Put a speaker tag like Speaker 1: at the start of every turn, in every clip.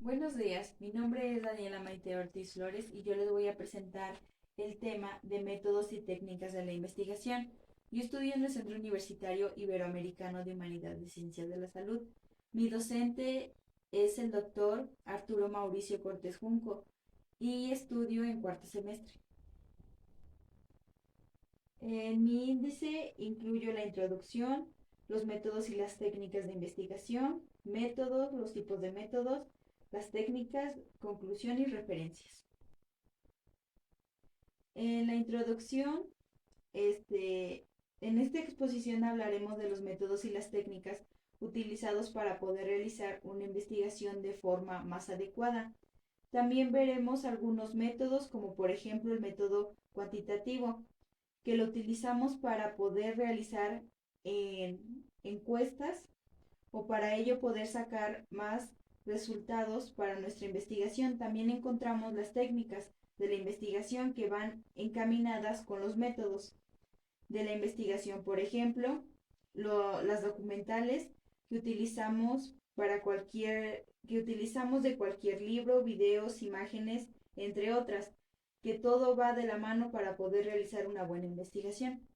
Speaker 1: Buenos días, mi nombre es Daniela Maite Ortiz Flores y yo les voy a presentar el tema de métodos y técnicas de la investigación. Yo estudio en el Centro Universitario Iberoamericano de Humanidades y Ciencias de la Salud. Mi docente es el doctor Arturo Mauricio Cortés Junco y estudio en cuarto semestre. En mi índice incluyo la introducción, los métodos y las técnicas de investigación, métodos, los tipos de métodos, las técnicas, conclusión y referencias. En la introducción, en esta exposición hablaremos de los métodos y las técnicas utilizados para poder realizar una investigación de forma más adecuada. También veremos algunos métodos, como por ejemplo el método cuantitativo, que lo utilizamos para poder realizar encuestas o para ello poder sacar más resultados para nuestra investigación. También encontramos las técnicas de la investigación que van encaminadas con los métodos de la investigación. Por ejemplo, las documentales que utilizamos que utilizamos de cualquier libro, videos, imágenes, entre otras, que todo va de la mano para poder realizar una buena investigación.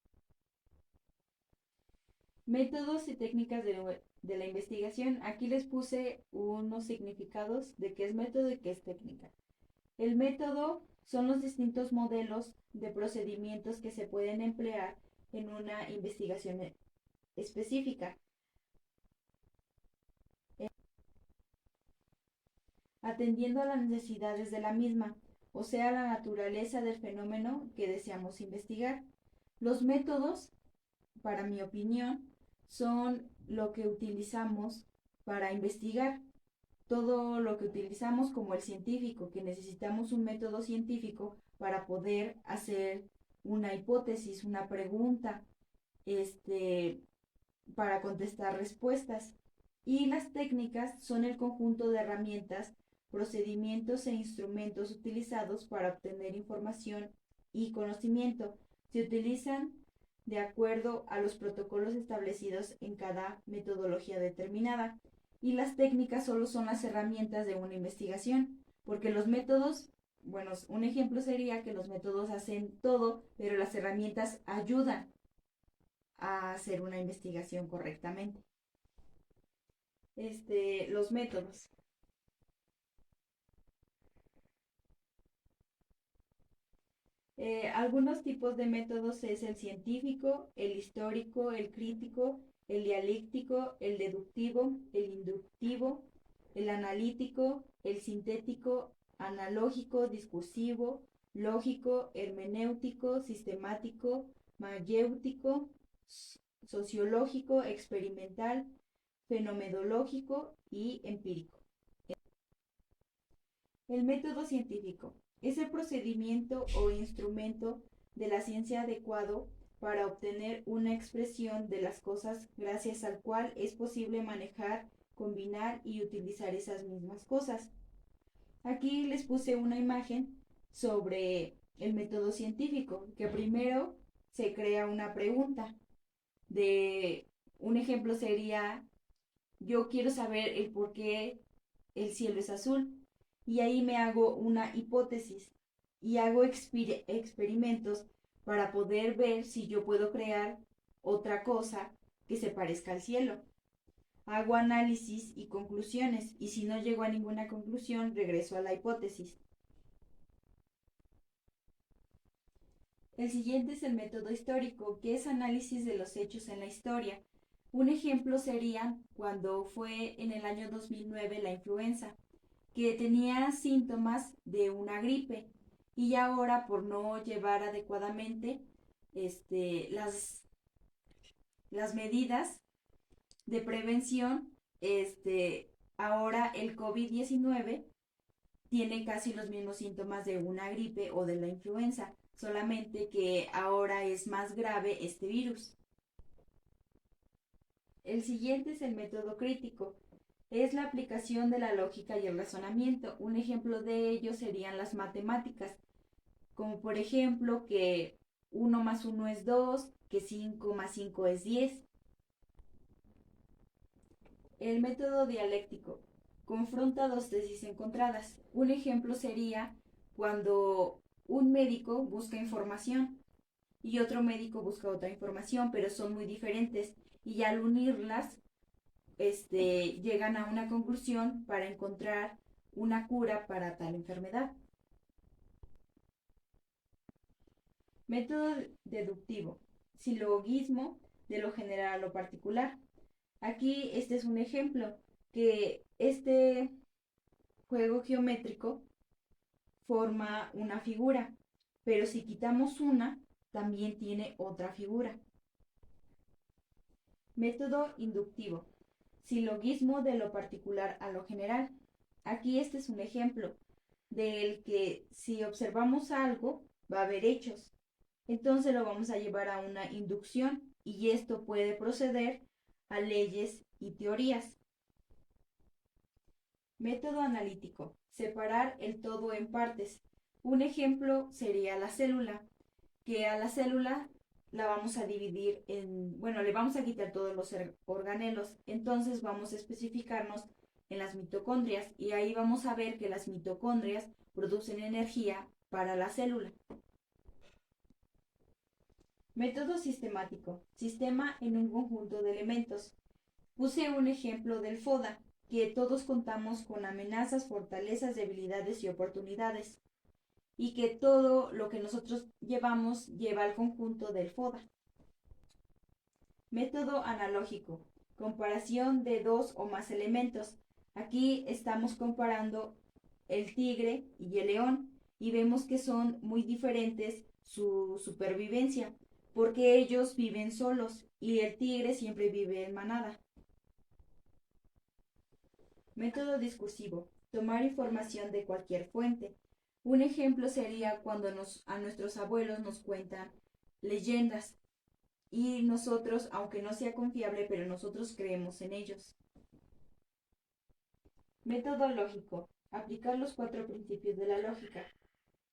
Speaker 1: Métodos y técnicas de la investigación. Aquí les puse unos significados de qué es método y qué es técnica. El método son los distintos modelos de procedimientos que se pueden emplear en una investigación específica, atendiendo a las necesidades de la misma, o sea, la naturaleza del fenómeno que deseamos investigar. Los métodos, para mi opinión, son lo que utilizamos para investigar. Todo lo que utilizamos como el científico, que necesitamos un método científico para poder hacer una hipótesis, una pregunta, este, para contestar respuestas. Y las técnicas son el conjunto de herramientas, procedimientos e instrumentos utilizados para obtener información y conocimiento. Se utilizan de acuerdo a los protocolos establecidos en cada metodología determinada. Y las técnicas solo son las herramientas de una investigación, porque los métodos, bueno, un ejemplo sería que los métodos hacen todo, pero las herramientas ayudan a hacer una investigación correctamente. Los métodos. Algunos tipos de métodos es el científico, el histórico, el crítico, el dialéctico, el deductivo, el inductivo, el analítico, el sintético, analógico, discursivo, lógico, hermenéutico, sistemático, mayéutico, sociológico, experimental, fenomenológico y empírico. El método científico es el procedimiento o instrumento de la ciencia adecuado para obtener una expresión de las cosas gracias al cual es posible manejar, combinar y utilizar esas mismas cosas. Aquí les puse una imagen sobre el método científico, que primero se crea una pregunta. De un ejemplo sería, yo quiero saber el por qué el cielo es azul. Y ahí me hago una hipótesis y hago experimentos para poder ver si yo puedo crear otra cosa que se parezca al cielo. Hago análisis y conclusiones y si no llego a ninguna conclusión regreso a la hipótesis. El siguiente es el método histórico, que es análisis de los hechos en la historia. Un ejemplo sería cuando fue en el año 2009 la influenza, que tenía síntomas de una gripe y ahora por no llevar adecuadamente este, las medidas de prevención, ahora el COVID-19 tiene casi los mismos síntomas de una gripe o de la influenza, solamente que ahora es más grave este virus. El siguiente es el método crítico. Es la aplicación de la lógica y el razonamiento. Un ejemplo de ello serían las matemáticas, como por ejemplo que 1 más 1 es 2, que 5 más 5 es 10. El método dialéctico confronta dos tesis encontradas. Un ejemplo sería cuando un médico busca información y otro médico busca otra información, pero son muy diferentes y al unirlas, llegan a una conclusión para encontrar una cura para tal enfermedad. Método deductivo. Silogismo de lo general a lo particular. Aquí este es un ejemplo, que este juego geométrico forma una figura, pero si quitamos una, también tiene otra figura. Método inductivo. Silogismo de lo particular a lo general. Aquí este es un ejemplo del que si observamos algo, va a haber hechos. Entonces lo vamos a llevar a una inducción y esto puede proceder a leyes y teorías. Método analítico. Separar el todo en partes. Un ejemplo sería la célula, que a la célula la vamos a dividir le vamos a quitar todos los organelos. Entonces vamos a especificarnos en las mitocondrias y ahí vamos a ver que las mitocondrias producen energía para la célula. Método sistemático. Sistema en un conjunto de elementos. Puse un ejemplo del FODA, que todos contamos con amenazas, fortalezas, debilidades y oportunidades, y que todo lo que nosotros llevamos lleva al conjunto del FODA. Método analógico. Comparación de dos o más elementos. Aquí estamos comparando el tigre y el león y vemos que son muy diferentes su supervivencia, porque ellos viven solos y el tigre siempre vive en manada. Método discursivo. Tomar información de cualquier fuente. Un ejemplo sería cuando a nuestros abuelos nos cuentan leyendas y nosotros, aunque no sea confiable, pero nosotros creemos en ellos. Método lógico. Aplicar los 4 principios de la lógica.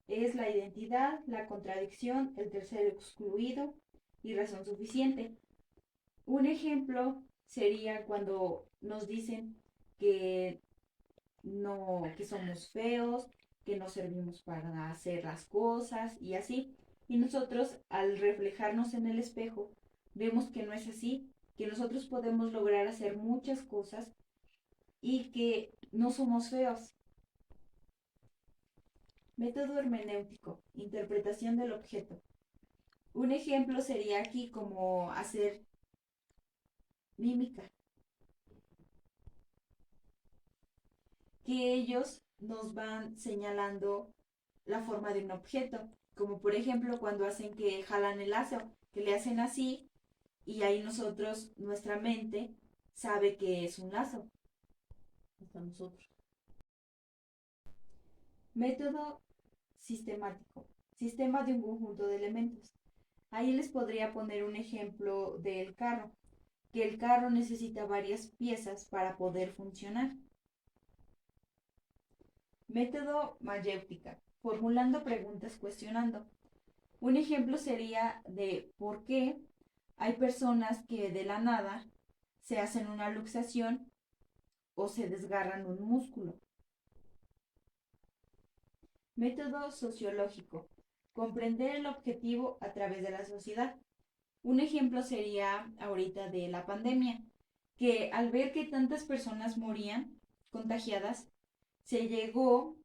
Speaker 1: Es la identidad, la contradicción, el tercero excluido y razón suficiente. Un ejemplo sería cuando nos dicen que no, que somos feos, que no servimos para hacer las cosas y así. Y nosotros, al reflejarnos en el espejo, vemos que no es así, que nosotros podemos lograr hacer muchas cosas y que no somos feos. Método hermenéutico, interpretación del objeto. Un ejemplo sería aquí como hacer mímica, que ellos nos van señalando la forma de un objeto, como por ejemplo cuando hacen que jalan el lazo, que le hacen así y ahí nuestra mente sabe que es un lazo. Hasta nosotros. Método sistemático, sistema de un conjunto de elementos. Ahí les podría poner un ejemplo del carro, que el carro necesita varias piezas para poder funcionar. Método mayéutica, formulando preguntas cuestionando. Un ejemplo sería de por qué hay personas que de la nada se hacen una luxación o se desgarran un músculo. Método sociológico, comprender el objetivo a través de la sociedad. Un ejemplo sería ahorita de la pandemia, que al ver que tantas personas morían contagiadas, se llegó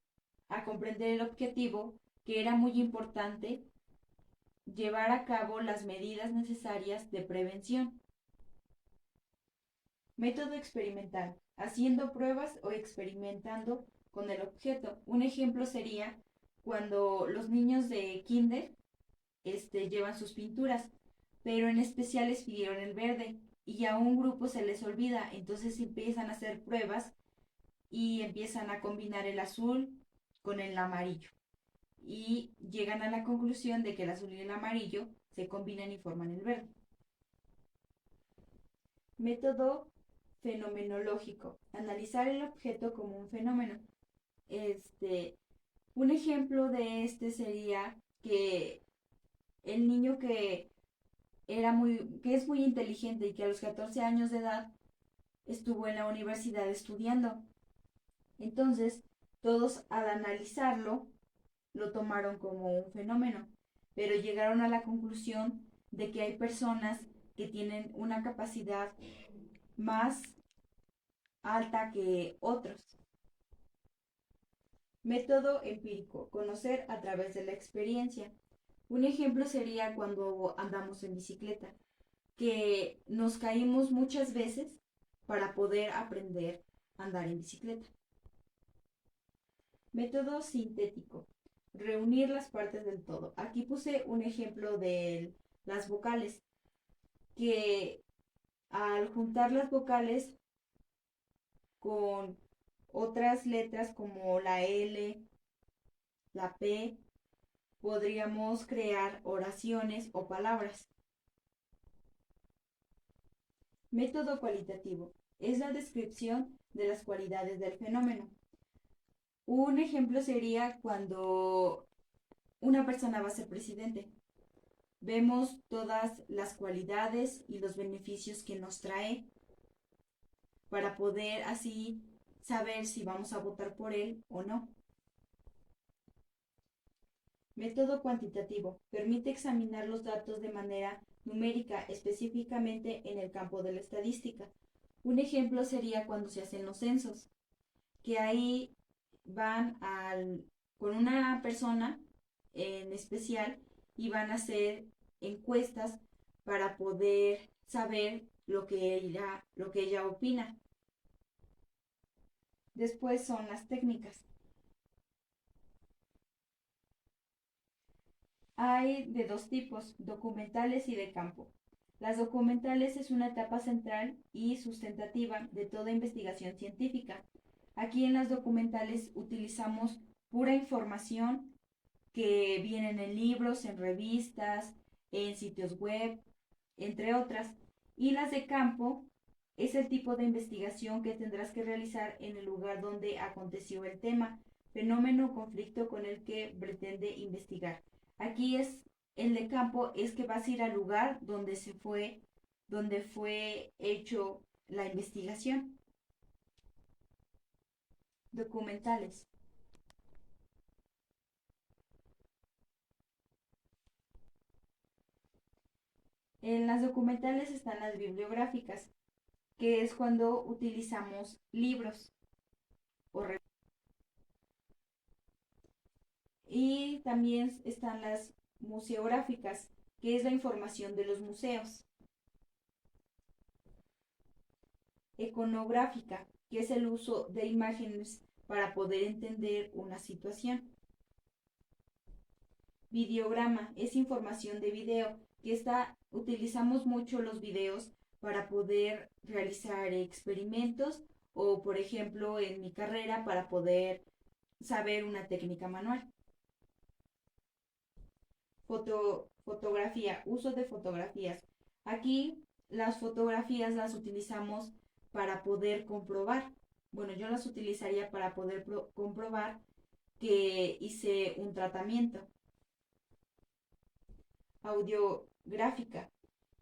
Speaker 1: a comprender el objetivo, que era muy importante llevar a cabo las medidas necesarias de prevención. Método experimental, haciendo pruebas o experimentando con el objeto. Un ejemplo sería cuando los niños de kinder llevan sus pinturas, pero en especial les pidieron el verde y a un grupo se les olvida, entonces empiezan a hacer pruebas y empiezan a combinar el azul con el amarillo y llegan a la conclusión de que el azul y el amarillo se combinan y forman el verde. Método fenomenológico, analizar el objeto como un fenómeno. Un ejemplo de este sería que el niño que es muy inteligente y que a los 14 años de edad estuvo en la universidad estudiando Entonces, todos al analizarlo lo tomaron como un fenómeno, pero llegaron a la conclusión de que hay personas que tienen una capacidad más alta que otros. Método empírico, conocer a través de la experiencia. Un ejemplo sería cuando andamos en bicicleta, que nos caímos muchas veces para poder aprender a andar en bicicleta. Método sintético, reunir las partes del todo. Aquí puse un ejemplo de las vocales, que al juntar las vocales con otras letras como la L, la P, podríamos crear oraciones o palabras. Método cualitativo. Es la descripción de las cualidades del fenómeno. Un ejemplo sería cuando una persona va a ser presidente. Vemos todas las cualidades y los beneficios que nos trae para poder así saber si vamos a votar por él o no. Método cuantitativo. Permite examinar los datos de manera numérica, específicamente en el campo de la estadística. Un ejemplo sería cuando se hacen los censos, que ahí van con una persona en especial y van a hacer encuestas para poder saber lo que ella opina. Después son las técnicas. Hay de dos tipos, documentales y de campo. Las documentales es una etapa central y sustentativa de toda investigación científica. Aquí en las documentales utilizamos pura información que vienen en libros, en revistas, en sitios web, entre otras. Y las de campo es el tipo de investigación que tendrás que realizar en el lugar donde aconteció el tema, fenómeno o conflicto con el que pretende investigar. Aquí es el de campo, es que vas a ir al lugar donde fue hecho la investigación. Documentales. En las documentales están las bibliográficas, que es cuando utilizamos libros o y también están las museográficas, que es la información de los museos. Iconográfica, que es el uso de imágenes para poder entender una situación. Videograma es información de video, que utilizamos mucho los videos para poder realizar experimentos o, por ejemplo, en mi carrera para poder saber una técnica manual. Fotografía, uso de fotografías. Aquí las fotografías las utilizamos para poder comprobar. Bueno, yo las utilizaría para poder comprobar que hice un tratamiento. Audiográfica,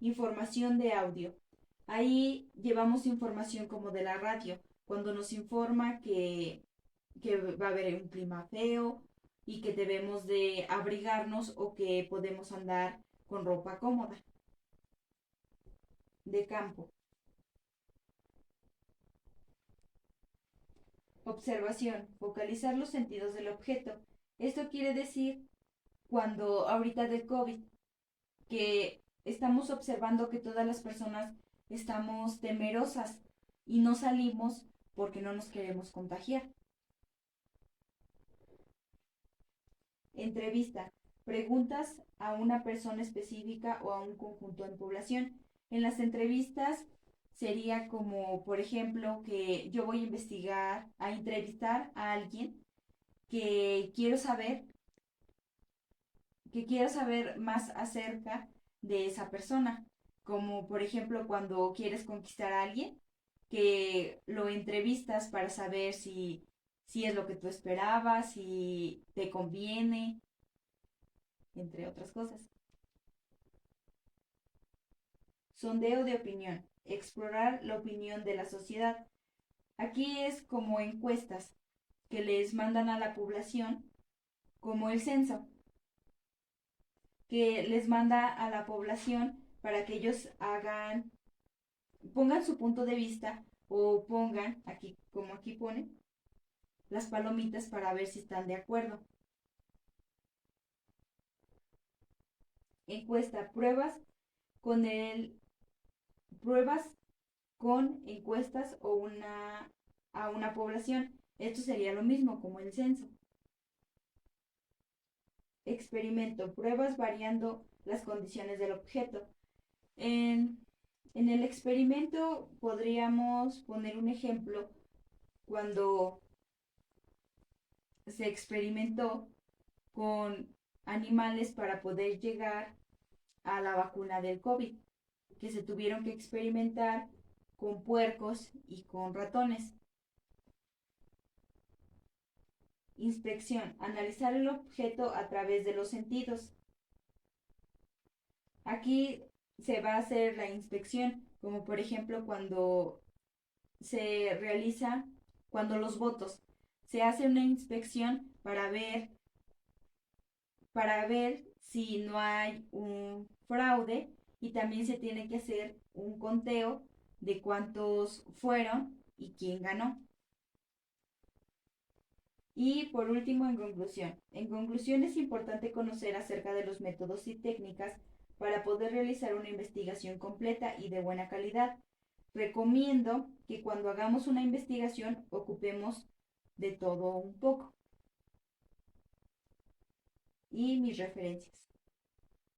Speaker 1: información de audio. Ahí llevamos información como de la radio, cuando nos informa que va a haber un clima feo y que debemos de abrigarnos o que podemos andar con ropa cómoda. De campo. Observación. Focalizar los sentidos del objeto. Esto quiere decir cuando ahorita del COVID, que estamos observando que todas las personas estamos temerosas y no salimos porque no nos queremos contagiar. Entrevista. Preguntas a una persona específica o a un conjunto de población. En las entrevistas sería como, por ejemplo, que yo voy a a entrevistar a alguien que quiero saber, que quiero saber más acerca de esa persona. Como por ejemplo cuando quieres conquistar a alguien, que lo entrevistas para saber si es lo que tú esperabas, si te conviene, entre otras cosas. Sondeo de opinión. Explorar la opinión de la sociedad. Aquí es como encuestas. que les mandan a la población, como el censo, que les manda a la población para que ellos pongan su punto de vista o pongan, aquí como aquí pone, las palomitas para ver si están de acuerdo. Encuesta, con el, pruebas con encuestas a una población. Esto sería lo mismo como el censo. Experimento, pruebas variando las condiciones del objeto. En, en el experimento podríamos poner un ejemplo cuando se experimentó con animales para poder llegar a la vacuna del COVID, que se tuvieron que experimentar con puercos y con ratones. Inspección, analizar el objeto a través de los sentidos. Aquí se va a hacer la inspección, como por ejemplo cuando se realiza, cuando los votos, se hace una inspección para ver si no hay un fraude y también se tiene que hacer un conteo de cuántos fueron y quién ganó. Y por último, en conclusión es importante conocer acerca de los métodos y técnicas para poder realizar una investigación completa y de buena calidad. Recomiendo que cuando hagamos una investigación ocupemos de todo un poco. Y mis referencias.